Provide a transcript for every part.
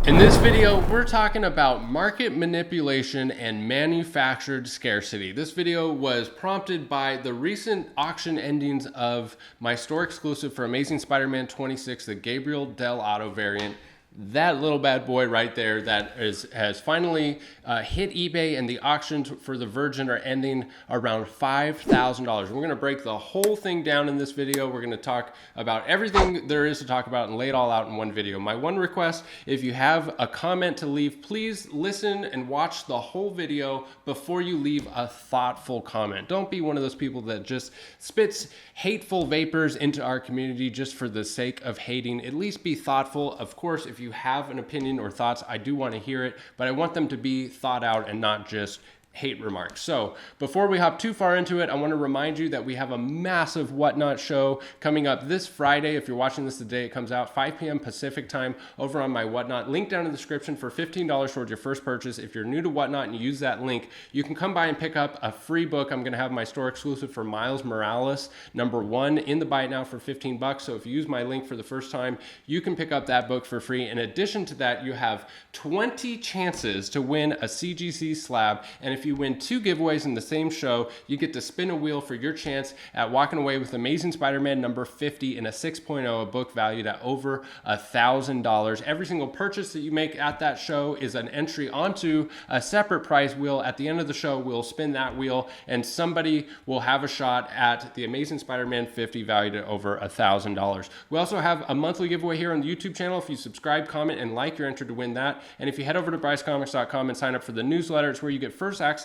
In this video, we're talking about market manipulation and manufactured scarcity. This video was prompted by the recent auction endings of my store exclusive for Amazing Spider-Man 26, the Gabriel dell'otto variant. That little bad boy right there that has finally hit eBay, and the auctions for the Virgin are ending around $5,000. We're going to break the whole thing down in this video. We're going to talk about everything there is to talk about and lay it all out in one video. My one request, if you have a comment to leave, please listen and watch the whole video before you leave a thoughtful comment. Don't be one of those people that just spits hateful vapors into our community just for the sake of hating. At least be thoughtful. Of course, if you have an opinion or thoughts, I do want to hear it, but I want them to be thought out and not just hate remarks. So before we hop too far into it, I want to remind you that we have a massive Whatnot show coming up this Friday. If you're watching this the day it comes out, 5 p.m. Pacific time over on my Whatnot. Link down in the description for $15 towards your first purchase. If you're new to Whatnot and you use that link, you can come by and pick up a free book. I'm going to have my store exclusive for Miles Morales #1 in the buy it now for $15. So if you use my link for the first time, you can pick up that book for free. In addition to that, you have 20 chances to win a CGC slab. And if you win 2 giveaways in the same show, you get to spin a wheel for your chance at walking away with Amazing Spider-Man #50 in a 6.0, a book valued at over $1,000. Every single purchase that you make at that show is an entry onto a separate prize wheel. At the end of the show, we'll spin that wheel and somebody will have a shot at the Amazing Spider-Man 50 valued at over $1,000. We also have a monthly giveaway here on the YouTube channel. If you subscribe, comment, and like, you're entered to win that. And if you head over to brycecomics.com and sign up for the newsletter, it's where you get first access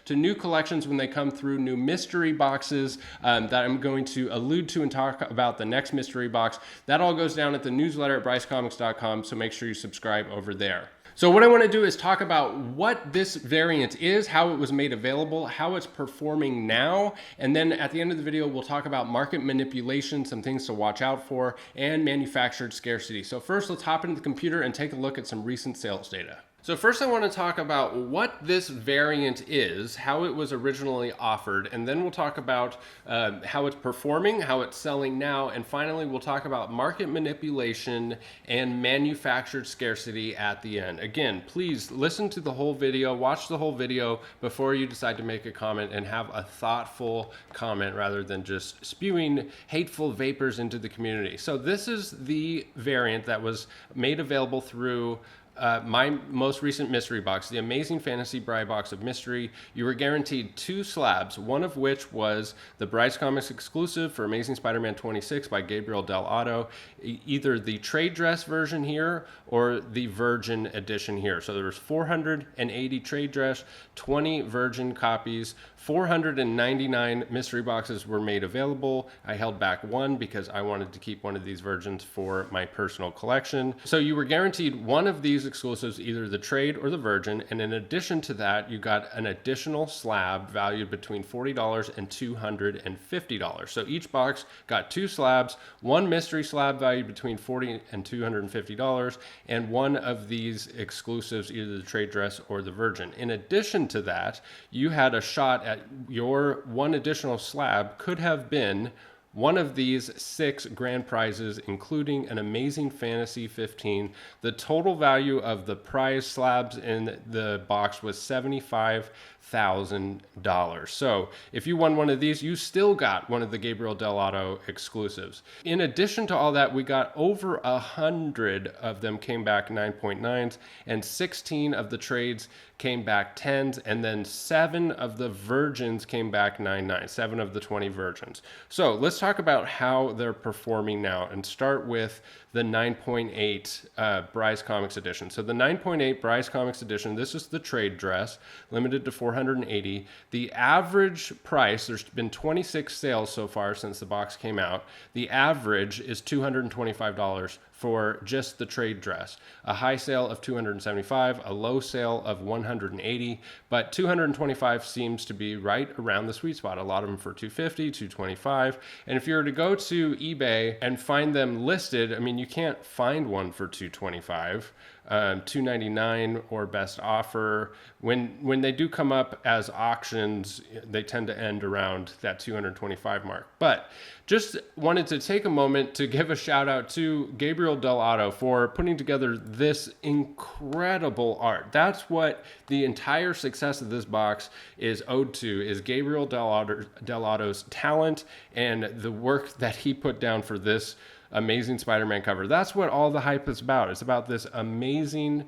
to new collections when they come through, new mystery boxes that I'm going to allude to and talk about the next mystery box. That all goes down at the newsletter at brycecomics.com, so make sure you subscribe over there. So what I want to do is talk about what this variant is, how it was made available, how it's performing now, and then at the end of the video, we'll talk about market manipulation, some things to watch out for, and manufactured scarcity. So first, let's hop into the computer and take a look at some recent sales data. So first I want to talk about what this variant is, how it was originally offered, and then we'll talk about how it's performing, how it's selling now, and finally we'll talk about market manipulation and manufactured scarcity at the end. Again, please listen to the whole video, watch the whole video before you decide to make a comment, and have a thoughtful comment rather than just spewing hateful vapors into the community. So this is the variant that was made available through my most recent mystery box, the Amazing Fantasy Bride Box of Mystery. You were guaranteed 2 slabs, one of which was the Bryce Comics exclusive for Amazing Spider-Man 26 by Gabriel dell'otto, either the trade dress version here or the Virgin edition here. So there was 480 trade dress, 20 Virgin copies, 499 mystery boxes were made available. I held back 1 because I wanted to keep one of these Virgins for my personal collection. So you were guaranteed one of these exclusives, either the trade or the Virgin, and in addition to that, you got an additional slab valued between $40 and $250. So each box got 2 slabs, 1 mystery slab valued between $40 and $250, and 1 of these exclusives, either the trade dress or the Virgin. In addition to that, you had a shot at your 1 additional slab could have been one of these 6 grand prizes, including an Amazing Fantasy 15. The total value of the prize slabs in the box was $75,000. So if you won one of these, you still got one of the Gabriel dell'otto exclusives. In addition to all that, we got over 100 of them came back 9.9s, and 16 of the trades came back 10s, and then 7 of the Virgins came back 9.9, 7 of the 20 Virgins. So let's talk about how they're performing now and start with the 9.8 Bryce Comics edition. So the 9.8 Bryce Comics edition, this is the trade dress, limited to 480. The average price, there's been 26 sales so far since the box came out. The average is $225 for just the trade dress. A high sale of $275, a low sale of $180, but $225 seems to be right around the sweet spot. A lot of them for $250, $225. And if you were to go to eBay and find them listed, I mean, you can't find one for $225. $299 or best offer. When they do come up as auctions, they tend to end around that 225 mark. But just wanted to take a moment to give a shout out to Gabriel Dell'Otto for putting together this incredible art. That's what the entire success of this box is owed to, is Gabriel Dell'Otto's talent and the work that he put down for this amazing Spider-Man cover. That's what all the hype is about. It's about this amazing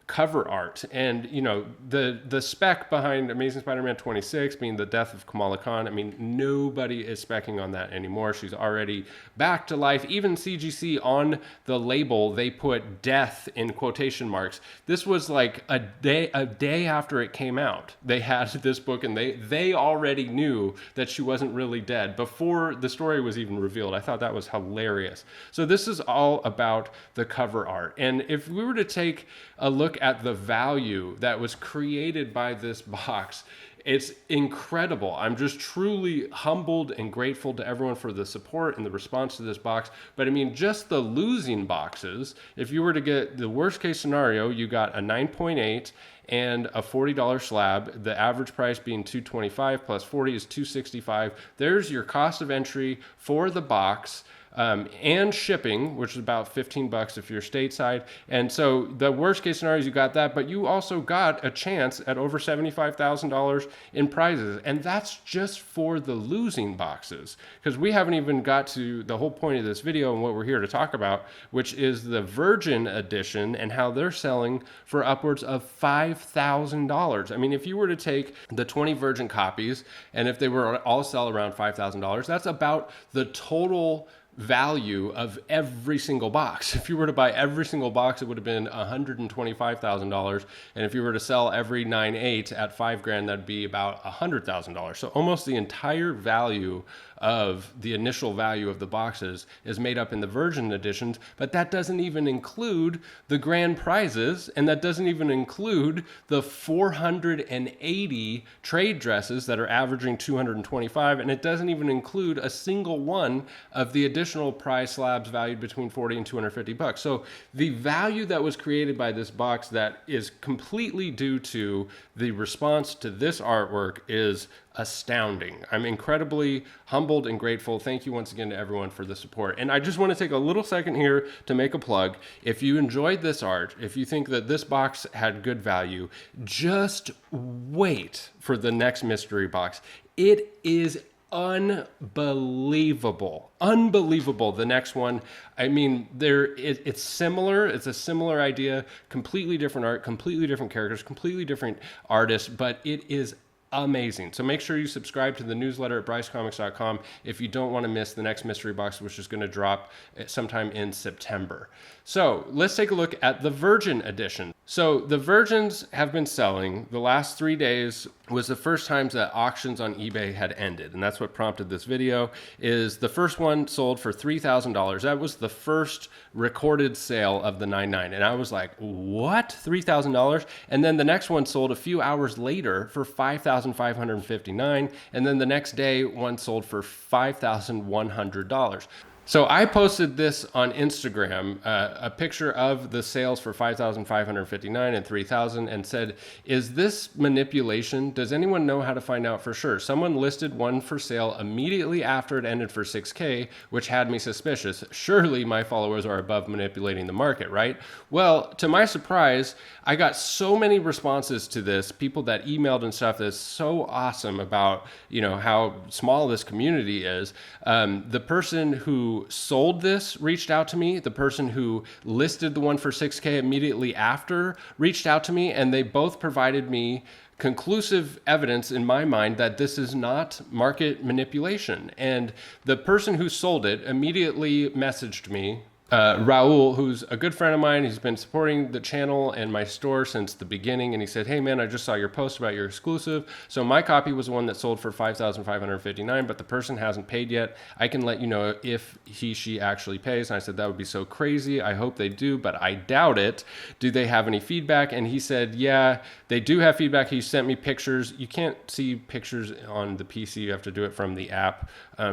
cover art. And you know, the spec behind Amazing Spider-Man 26 being the death of Kamala Khan, I mean, nobody is specking on that anymore. She's already back to life. Even CGC on the label, they put death in quotation marks. This was like a day after it came out. They had this book and they already knew that she wasn't really dead before the story was even revealed. I thought that was hilarious. So this is all about the cover art. And if we were to take a look at the value that was created by this box, it's incredible. I'm just truly humbled and grateful to everyone for the support and the response to this box. But I mean, just the losing boxes, if you were to get the worst case scenario, you got a 9.8 and a $40 slab, the average price being $225 plus 40 is $265. There's your cost of entry for the box. And shipping, which is about $15 if you're stateside. And so the worst case scenario is you got that, but you also got a chance at over $75,000 in prizes. And that's just for the losing boxes, because we haven't even got to the whole point of this video and what we're here to talk about, which is the Virgin edition and how they're selling for upwards of $5,000. I mean, if you were to take the 20 Virgin copies and if they were all sell around $5,000, that's about the total value of every single box. If you were to buy every single box, it would have been $125,000. And if you were to sell every 9/8 at $5,000, that'd be about $100,000. So almost the entire value of the initial value of the boxes is made up in the Virgin editions, but that doesn't even include the grand prizes, and that doesn't even include the 480 trade dresses that are averaging 225, and it doesn't even include a single one of the additional prize slabs valued between 40 and 250 bucks. So the value that was created by this box that is completely due to the response to this artwork is astounding. I'm incredibly humbled and grateful. Thank you once again to everyone for the support. And I just want to take a little second here to make a plug. If you enjoyed this art, if you think that this box had good value, just wait for the next mystery box. It is unbelievable. The next one. I mean, it's similar. It's a similar idea, completely different art, completely different characters, completely different artists, but it is amazing. So make sure you subscribe to the newsletter at brycecomics.com if you don't want to miss the next mystery box, which is going to drop sometime in September. So let's take a look at the Virgin edition. So the Virgins have been selling. The last 3 days was the first times that auctions on eBay had ended. And that's what prompted this video. Is the first one sold for $3,000. That was the first recorded sale of the 9.9. And I was like, what? $3,000? And then the next one sold a few hours later for $5,559. And then the next day, one sold for $5,100. So I posted this on Instagram, a picture of the sales for $5,559 and $3,000, and said, is this manipulation? Does anyone know how to find out for sure? Someone listed one for sale immediately after it ended for $6K, which had me suspicious. Surely my followers are above manipulating the market, right? Well, to my surprise, I got so many responses to this, people that emailed and stuff that's so awesome about, you know, how small this community is. The person who sold this reached out to me. The person who listed the one for $6K immediately after reached out to me, and they both provided me conclusive evidence in my mind that this is not market manipulation. And the person who sold it immediately messaged me. Raul, who's a good friend of mine, he's been supporting the channel and my store since the beginning, and he said, hey man, I just saw your post about your exclusive. So my copy was the one that sold for $5,559, but the person hasn't paid yet. I can let you know if she actually pays. And I said, that would be so crazy. I hope they do, but I doubt it. Do they have any feedback? And he said, yeah, they do have feedback. He sent me pictures. You can't see pictures on the PC. You have to do it from the app.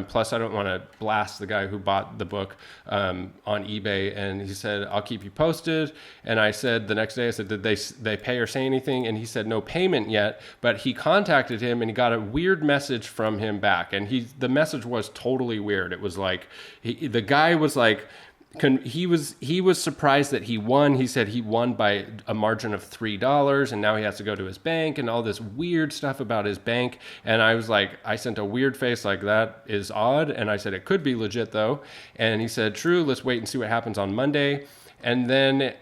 Plus, I don't want to blast the guy who bought the book on eBay, and he said, I'll keep you posted. And I said the next day, I said, did they pay or say anything? And he said no payment yet, but he contacted him and he got a weird message from him back. And the message was totally weird. It was like, the guy was like, he was surprised that he won. He said he won by a margin of $3, and now he has to go to his bank and all this weird stuff about his bank. And I was like, I sent a weird face like, that is odd. And I said, it could be legit though. And he said, true, let's wait and see what happens on Monday. And then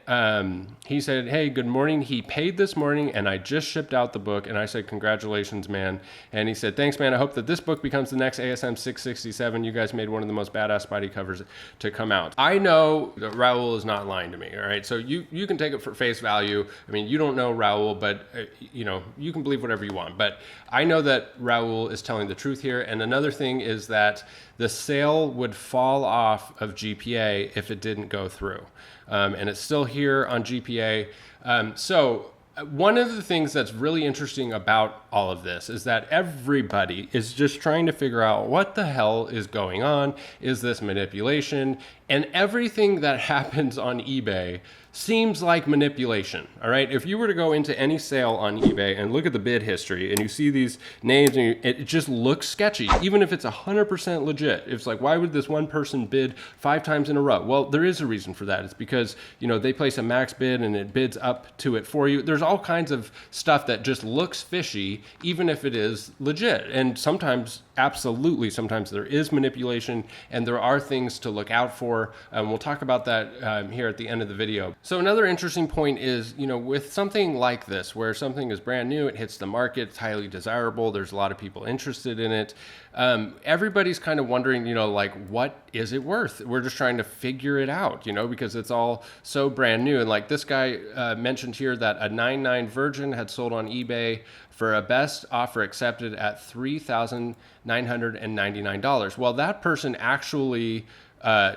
he said, hey, good morning. He paid this morning, and I just shipped out the book. And I said, congratulations, man. And he said, thanks, man. I hope that this book becomes the next ASM 667. You guys made one of the most badass Spidey covers to come out. I know that Raul is not lying to me, all right? So you can take it for face value. I mean, you don't know Raul, but you can believe whatever you want. But I know that Raul is telling the truth here. And another thing is that the sale would fall off of GPA if it didn't go through. And it's still here on GPA. So one of the things that's really interesting about all of this is that everybody is just trying to figure out what the hell is going on. Is this manipulation? And everything that happens on eBay seems like manipulation, all right? If you were to go into any sale on eBay and look at the bid history and you see these names, and it just looks sketchy, even if it's 100% legit. It's like, why would this one person bid 5 times in a row? Well, there is a reason for that. It's because, they place a max bid and it bids up to it for you. There's all kinds of stuff that just looks fishy, even if it is legit. And sometimes, absolutely, sometimes there is manipulation and there are things to look out for. We'll talk about that here at the end of the video. So another interesting point is, with something like this, where something is brand new, it hits the market, it's highly desirable, there's a lot of people interested in it. Everybody's kind of wondering, what is it worth? We're just trying to figure it out, because it's all so brand new. And like this guy mentioned here that a 9.9 Virgin had sold on eBay for a best offer accepted at $3,999. Well, that person actually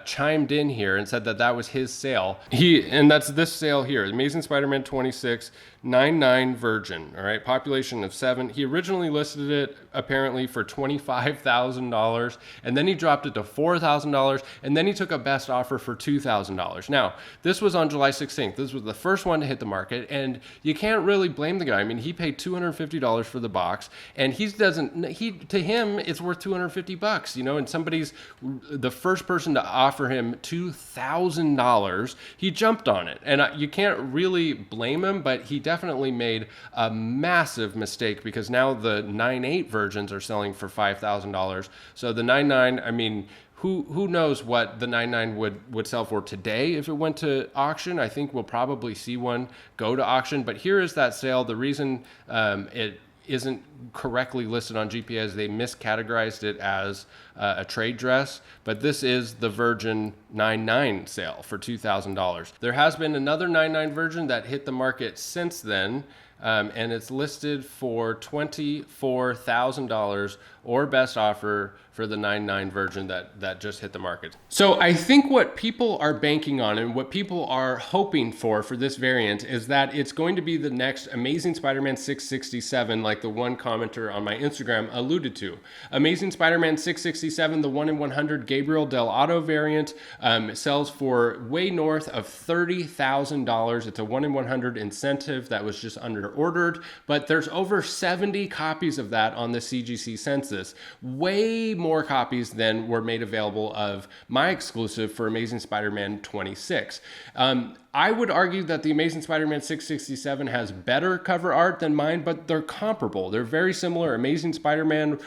chimed in here and said that was his sale. And that's this sale here, Amazing Spider-Man 26, 9.9 Virgin, all right, population of 7. He originally listed it apparently for $25,000, and then he dropped it to $4,000, and then he took a best offer for $2,000. Now, this was on July 16th. This was the first one to hit the market, and you can't really blame the guy. I mean, he paid $250 for the box, and to him, it's worth $250, and somebody's the first person to offer him $2,000, he jumped on it. And you can't really blame him, but he definitely made a massive mistake, because now the 9.8 Virgins are selling for $5,000. So the 9.9, I mean, who knows what the 9.9 would sell for today if it went to auction. I think we'll probably see one go to auction. But here is that sale. The reason it isn't correctly listed on GPA is they miscategorized it as a trade dress, but this is the Virgin 9.9 sale for $2,000. There has been another 9.9 Virgin that hit the market since then, and it's listed for $24,000 or best offer for the 9.9 Virgin that just hit the market. So I think what people are banking on and what people are hoping for this variant is that it's going to be the next Amazing Spider-Man 667, like the one commenter on my Instagram alluded to. Amazing Spider-Man 667, the 1 in 100 Gabriel dell'otto variant, sells for way north of $30,000. It's a 1 in 100 incentive that was just under ordered, but there's over 70 copies of that on the CGC census. Way more copies than were made available of my exclusive for Amazing Spider-Man 26. I would argue that the Amazing Spider-Man 667 has better cover art than mine, but they're comparable. They're very similar. Amazing Spider-Man,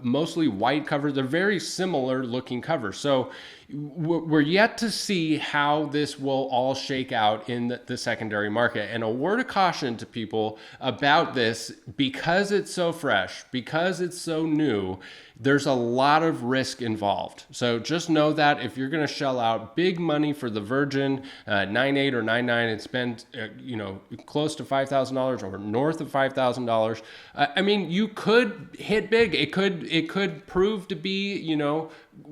mostly white cover. They're very similar looking covers. So we're yet to see how this will all shake out in the secondary market. And a word of caution to people about this, because it's so fresh, because it's so new, there's a lot of risk involved. So just know that if you're going to shell out big money for the Virgin 9.8 or 9.9 and spend close to $5,000 or north of $5,000, I mean, you could hit big. It could prove to be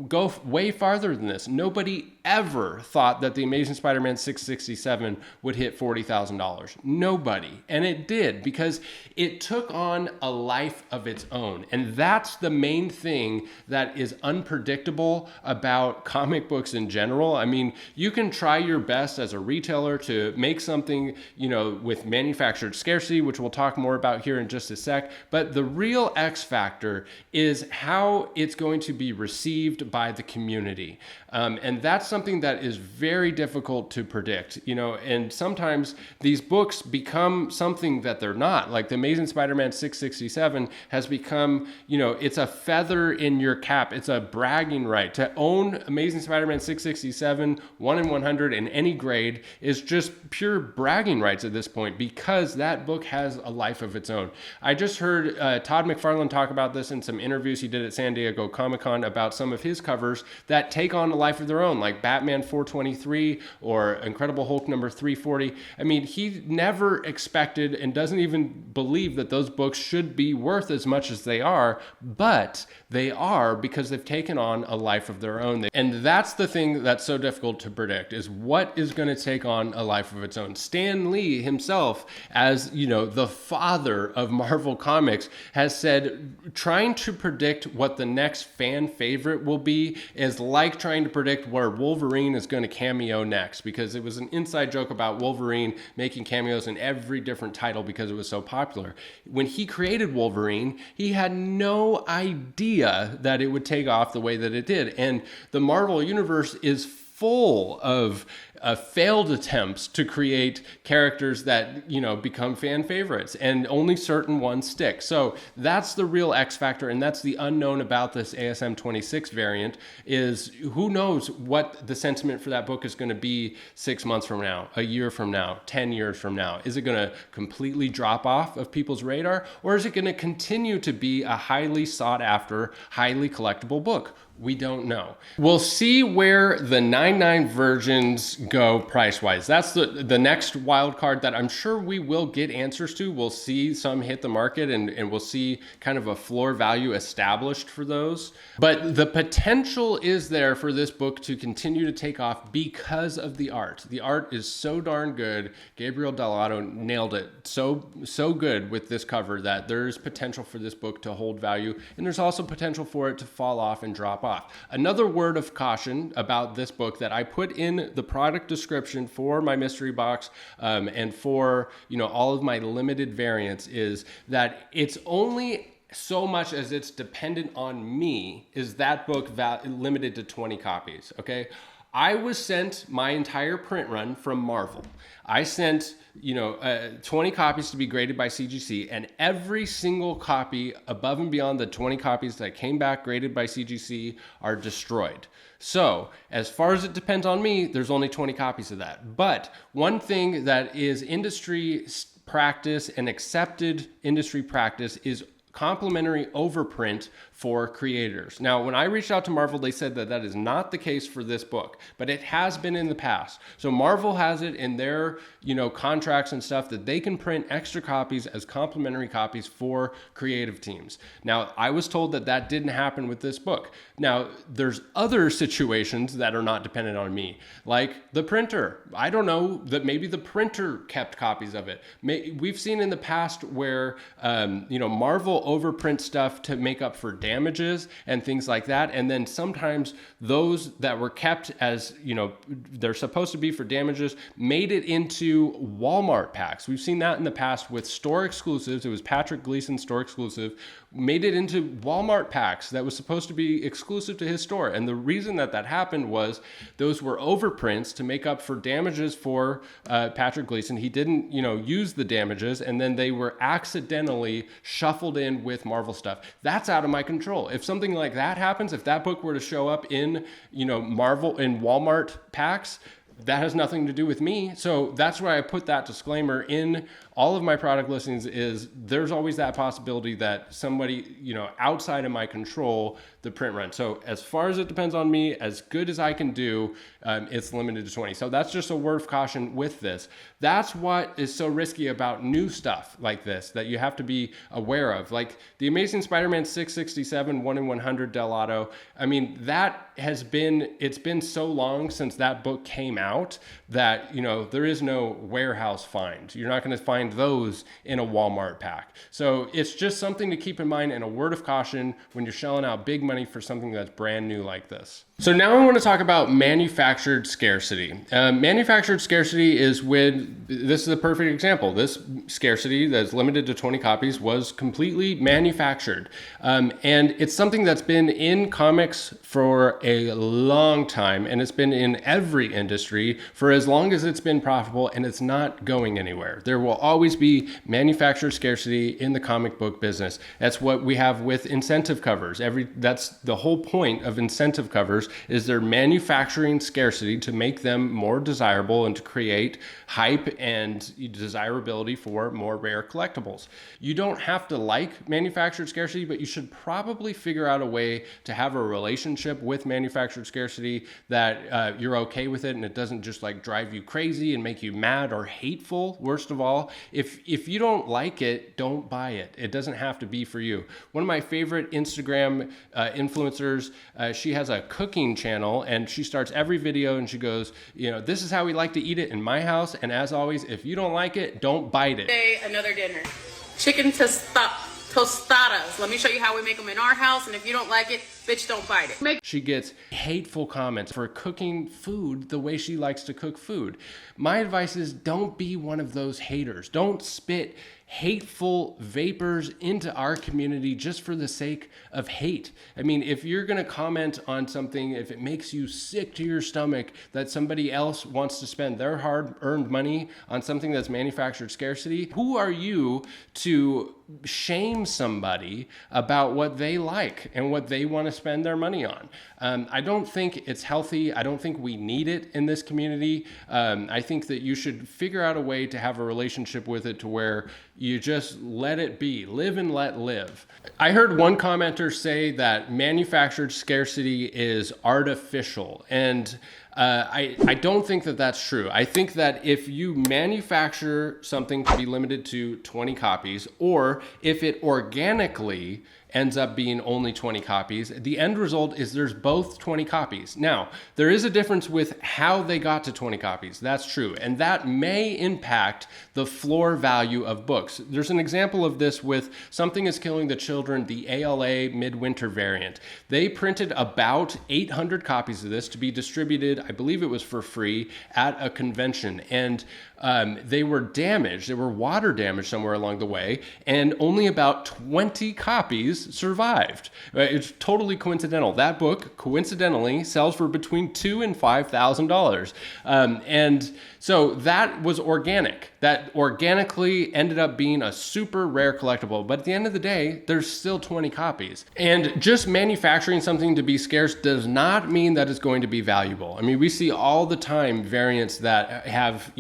go way farther than this. Nobody ever thought that the Amazing Spider-Man 667 would hit $40,000. Nobody. And it did, because it took on a life of its own. And that's the main thing that is unpredictable about comic books in general. I mean, you can try your best as a retailer to make something, with manufactured scarcity, which we'll talk more about here in just a sec. But the real X factor is how it's going to be received by the community. And that's something that is very difficult to predict, and sometimes these books become something that they're not. Like the Amazing Spider-Man 667 has become, it's a feather in your cap. It's a bragging right. To own Amazing Spider-Man 667, 1 in 100 in any grade is just pure bragging rights at this point, because that book has a life of its own. I just heard Todd McFarlane talk about this in some interviews he did at San Diego Comic-Con about some of his covers that take on a life of their own, like Batman 423 or Incredible Hulk number 340. I mean, he never expected and doesn't even believe that those books should be worth as much as they are, but they are, because they've taken on a life of their own. And that's the thing that's so difficult to predict, is what is going to take on a life of its own. Stan Lee himself, as the father of Marvel Comics, has said trying to predict what the next fan favorite will be is like trying to predict where Wolverine is going to cameo next, because it was an inside joke about Wolverine making cameos in every different title because it was so popular. When he created Wolverine, he had no idea that it would take off the way that it did. And the Marvel Universe is full of failed attempts to create characters that, become fan favorites, and only certain ones stick. So that's the real X factor, and that's the unknown about this ASM 26 variant, is who knows what the sentiment for that book is going to be 6 months from now, a year from now, 10 years from now. Is it going to completely drop off of people's radar, or is it going to continue to be a highly sought after, highly collectible book? We don't know. We'll see where the 9.9 versions go price-wise. That's the next wild card that I'm sure we will get answers to. We'll see some hit the market, and we'll see kind of a floor value established for those. But the potential is there for this book to continue to take off because of the art. The art is so darn good. Gabriel Dell'Otto nailed it so good with this cover that there's potential for this book to hold value, and there's also potential for it to fall off and drop off. Another word of caution about this book that I put in the product description for my mystery box and for all of my limited variants is that it's only so much as it's dependent on me is that book limited to 20 copies. Okay. I was sent my entire print run from Marvel. I sent, 20 copies to be graded by CGC, and every single copy above and beyond the 20 copies that came back graded by CGC are destroyed. So as far as it depends on me, there's only 20 copies of that. But one thing that is industry practice and accepted industry practice is complimentary overprint for creators. Now, when I reached out to Marvel, they said that that is not the case for this book, but it has been in the past. So Marvel has it in their, contracts and stuff that they can print extra copies as complimentary copies for creative teams. Now, I was told that that didn't happen with this book. Now, there's other situations that are not dependent on me, like the printer. I don't know, that maybe the printer kept copies of it. We've seen in the past where, Marvel overprint stuff to make up for damages and things like that. And then sometimes those that were kept as, they're supposed to be for damages, made it into Walmart packs. We've seen that in the past with store exclusives. It was Patrick Gleason's store exclusive, made it into Walmart packs that was supposed to be exclusive to his store. And the reason that that happened was those were overprints to make up for damages for Patrick Gleason. He didn't, use the damages, and then they were accidentally shuffled in with Marvel stuff. That's out of my control. If something like that happens, if that book were to show up in, Marvel, in Walmart packs, that has nothing to do with me. So that's why I put that disclaimer in all of my product listings, is there's always that possibility that somebody, outside of my control, the print run. So as far as it depends on me, as good as I can do, it's limited to 20. So that's just a word of caution with this. That's what is so risky about new stuff like this that you have to be aware of. Like the Amazing Spider-Man 667 1 in 100 dell'otto. I mean, it's been so long since that book came out that, there is no warehouse find. You're not going to find those in a Walmart pack. So it's just something to keep in mind, and a word of caution when you're shelling out big money for something that's brand new like this. So now I want to talk about manufactured scarcity. Manufactured scarcity is this is a perfect example. This scarcity that's limited to 20 copies was completely manufactured. And it's something that's been in comics for a long time, and it's been in every industry for as long as it's been profitable, and it's not going anywhere. There will always be manufactured scarcity in the comic book business. That's what we have with incentive covers. That's the whole point of incentive covers, is they're manufacturing scarcity to make them more desirable and to create hype and desirability for more rare collectibles. You don't have to like manufactured scarcity, but you should probably figure out a way to have a relationship with manufactured scarcity that you're okay with it and it doesn't just like drive you crazy and make you mad or hateful. Worst of all, if you don't like it, don't buy it. It doesn't have to be for you. One of my favorite Instagram influencers, she has a cooking channel, and she starts every video and she goes, this is how we like to eat it in my house, and as always, if you don't like it, don't bite it. Today, another dinner. Chicken tostadas. Let me show you how we make them in our house, and if you don't like it, bitch, don't bite it. She gets hateful comments for cooking food the way she likes to cook food. My advice is don't be one of those haters. Don't spit hateful vapors into our community just for the sake of hate. I mean, if you're going to comment on something, if it makes you sick to your stomach that somebody else wants to spend their hard-earned money on something that's manufactured scarcity, who are you to shame somebody about what they like and what they want to spend their money on? I don't think it's healthy. I don't think we need it in this community. I think that you should figure out a way to have a relationship with it to where you just let it be. Live and let live. I heard one commenter say that manufactured scarcity is artificial, and I don't think that that's true. I think that if you manufacture something to be limited to 20 copies, or if it organically ends up being only 20 copies, the end result is there's both 20 copies. Now, there is a difference with how they got to 20 copies. That's true. And that may impact the floor value of books. There's an example of this with Something is Killing the Children, the ALA Midwinter variant. They printed about 800 copies of this to be distributed, I believe it was for free, at a convention. And they were damaged. They were water damaged somewhere along the way, and only about 20 copies survived. It's totally coincidental. That book, coincidentally, sells for between $2,000 and $5,000. And so that was organic. That organically ended up being a super rare collectible. But at the end of the day, there's still 20 copies. And just manufacturing something to be scarce does not mean that it's going to be valuable. I mean, we see all the time variants that have,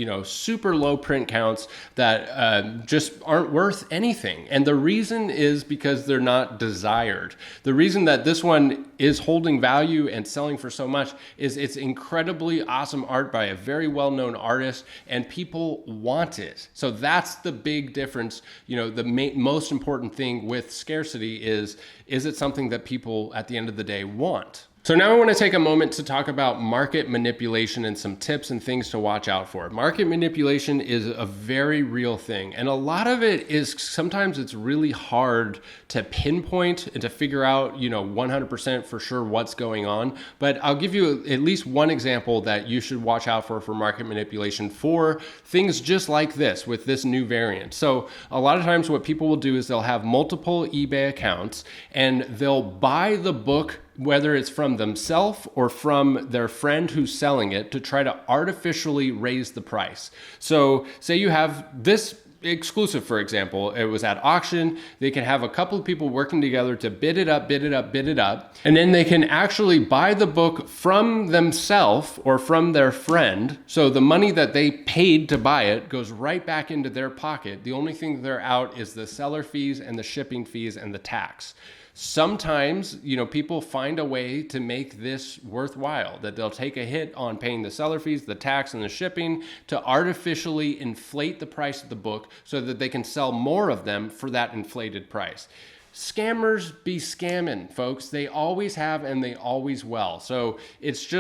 super low print counts that just aren't worth anything. And the reason is because they're not desired. The reason that this one is holding value and selling for so much is it's incredibly awesome art by a very well-known artist, and people want it. So that's the big difference. The most important thing with scarcity is it something that people at the end of the day want? So now I want to take a moment to talk about market manipulation and some tips and things to watch out for. Market manipulation is a very real thing. And a lot of it is sometimes it's really hard to pinpoint and to figure out, 100% for sure what's going on. But I'll give you at least one example that you should watch out for market manipulation for things just like this with this new variant. So a lot of times what people will do is they'll have multiple eBay accounts and they'll buy the book, whether it's from themselves or from their friend who's selling it, to try to artificially raise the price. So say you have this exclusive, for example, it was at auction. They can have a couple of people working together to bid it up, and then they can actually buy the book from themselves or from their friend. So the money that they paid to buy it goes right back into their pocket. The only thing they're out is the seller fees and the shipping fees and the tax. Sometimes, people find a way to make this worthwhile, that they'll take a hit on paying the seller fees, the tax, and the shipping to artificially inflate the price of the book so that they can sell more of them for that inflated price. Scammers be scamming, folks. They always have and they always will. So it's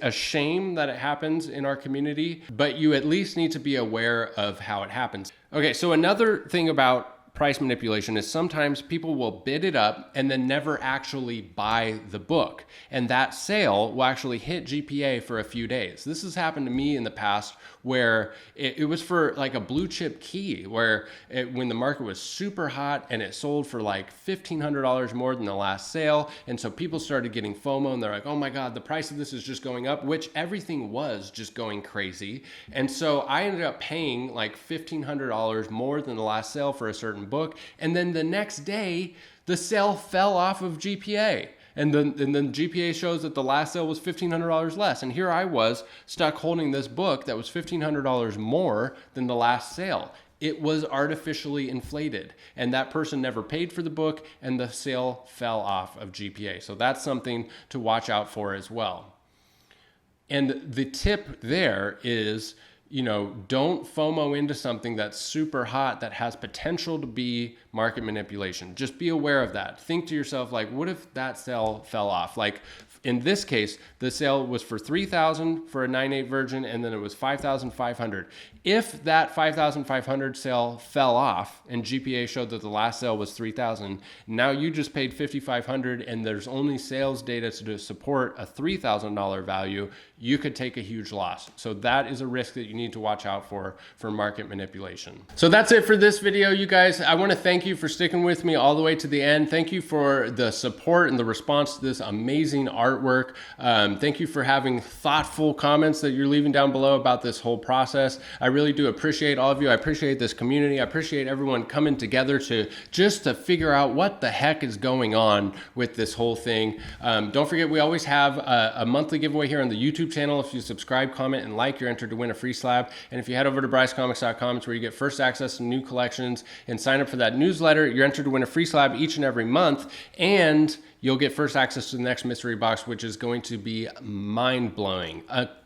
a shame that it happens in our community, but you at least need to be aware of how it happens. Okay, so another thing about price manipulation is sometimes people will bid it up and then never actually buy the book. And that sale will actually hit GPA for a few days. This has happened to me in the past where it was for like a blue chip key where when the market was super hot and it sold for like $1,500 more than the last sale. And so people started getting FOMO and they're like, oh my God, the price of this is just going up, which everything was just going crazy. And so I ended up paying like $1,500 more than the last sale for a certain book. And then the next day, the sale fell off of GPA. And then GPA shows that the last sale was $1,500 less. And here I was stuck holding this book that was $1,500 more than the last sale. It was artificially inflated. And that person never paid for the book and the sale fell off of GPA. So that's something to watch out for as well. And the tip there is, don't FOMO into something that's super hot that has potential to be market manipulation. Just be aware of that. Think to yourself, like, what if that sale fell off? Like in this case, the sale was for $3,000 for a 9.8 version, and then it was $5,500. If that $5,500 sale fell off and GPA showed that the last sale was $3,000, now you just paid $5,500 and there's only sales data to support a $3,000 value, you could take a huge loss. So that is a risk that you need to watch out for market manipulation. So that's it for this video, you guys. I want to thank you for sticking with me all the way to the end. Thank you for the support and the response to this amazing artwork. Thank you for having thoughtful comments that you're leaving down below about this whole process. I really do appreciate all of you. I appreciate this community. I appreciate everyone coming together to figure out what the heck is going on with this whole thing. Don't forget, we always have a monthly giveaway here on the YouTube channel. If you subscribe, comment, and like, you're entered to win a free slab. And if you head over to brycecomics.com, it's where you get first access to new collections and sign up for that newsletter. You're entered to win a free slab each and every month, and you'll get first access to the next mystery box, which is going to be mind-blowing,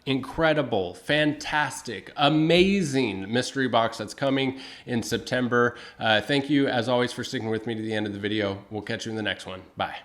incredible, fantastic, amazing mystery box that's coming in September. Thank you, as always, for sticking with me to the end of the video. We'll catch you in the next one. Bye.